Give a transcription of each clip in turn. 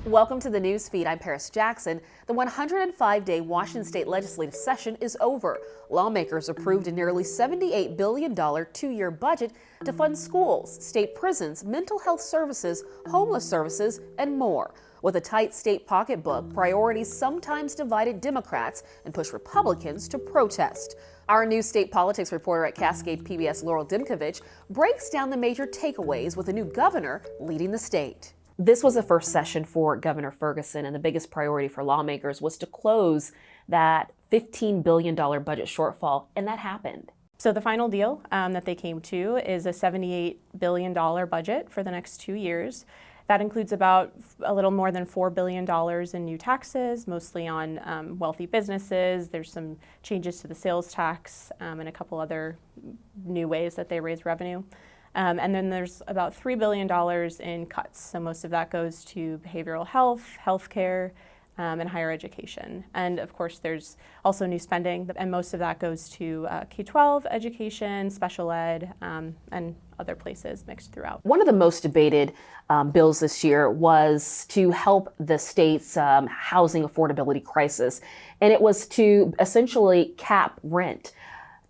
Welcome to the Newsfeed. I'm Paris Jackson. The 105-day Washington state legislative session is over. Lawmakers approved a nearly $78 billion two-year budget to fund schools, state prisons, mental health services, homeless services, and more. With a tight state pocketbook, priorities sometimes divided Democrats and pushed Republicans to protest. Our new state politics reporter at Cascade PBS, Laurel Dimkovich, breaks down the major takeaways with a new governor leading the state. This was the first session for Governor Ferguson, and the biggest priority for lawmakers was to close that $15 billion budget shortfall, and that happened. So the final deal that they came to is a $78 billion budget for the next 2 years. That includes about a little more than $4 billion in new taxes, mostly on wealthy businesses. There's some changes to the sales tax and a couple other new ways that they raise revenue. And then there's about $3 billion in cuts. So most of that goes to behavioral health, healthcare, and higher education. And of course, there's also new spending, and most of that goes to K-12 education, special ed, and other places mixed throughout. One of the most debated bills this year was to help the state's housing affordability crisis, and it was to essentially cap rent.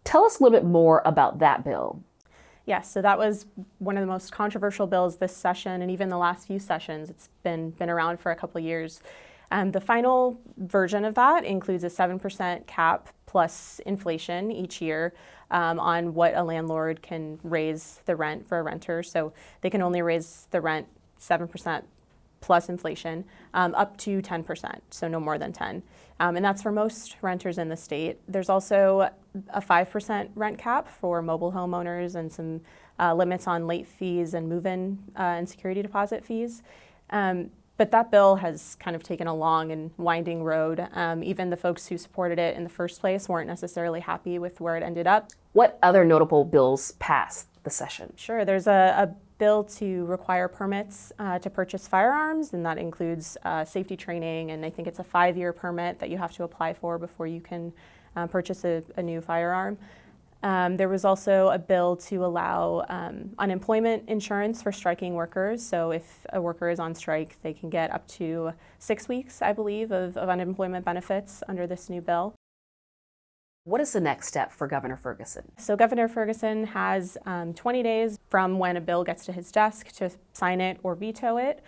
Tell us a little bit more about that bill. Yes, so that was one of the most controversial bills this session, and even the last few sessions. It's been around for a couple of years. The final version of that includes a 7% cap plus inflation each year on what a landlord can raise the rent for a renter. So they can only raise the rent 7% plus inflation up to 10%, so no more than 10. And that's for most renters in the state. There's also a 5% rent cap for mobile homeowners and some limits on late fees and move-in and security deposit fees. But that bill has kind of taken a long and winding road. Even the folks who supported it in the first place weren't necessarily happy with where it ended up. What other notable bills passed the session? Sure, there's a bill to require permits to purchase firearms, and that includes safety training, and I think it's a 5-year permit that you have to apply for before you can purchase a new firearm. There was also a bill to allow unemployment insurance for striking workers. So if a worker is on strike, they can get up to 6 weeks, I believe, of unemployment benefits under this new bill. What is the next step for Governor Ferguson? So Governor Ferguson has 20 days from when a bill gets to his desk to sign it or veto it.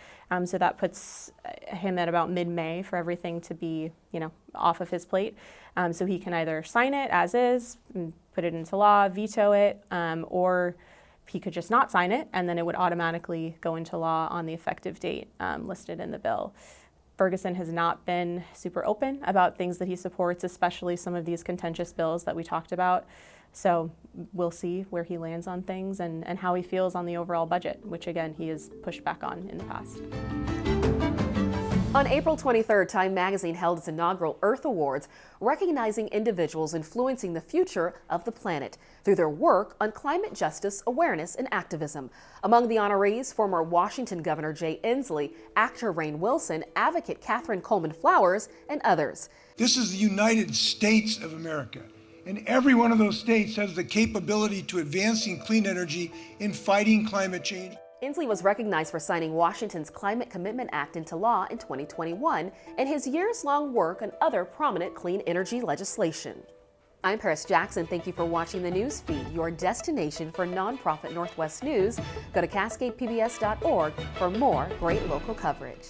So that puts him at about mid-May for everything to be, off of his plate. So he can either sign it as is, and put it into law, veto it, or he could just not sign it, and then it would automatically go into law on the effective date listed in the bill. Ferguson has not been super open about things that he supports, especially some of these contentious bills that we talked about. So we'll see where he lands on things and how he feels on the overall budget, which again, he has pushed back on in the past. On April 23rd, Time magazine held its inaugural Earth Awards, recognizing individuals influencing the future of the planet through their work on climate justice, awareness, and activism. Among the honorees, former Washington Governor Jay Inslee, actor Rainn Wilson, advocate Catherine Coleman Flowers, and others. This is the United States of America, and every one of those states has the capability to advancing clean energy in fighting climate change. Inslee was recognized for signing Washington's Climate Commitment Act into law in 2021 and his years-long work on other prominent clean energy legislation. I'm Paris Jackson. Thank you for watching the Newsfeed, your destination for nonprofit Northwest news. Go to cascadepbs.org for more great local coverage.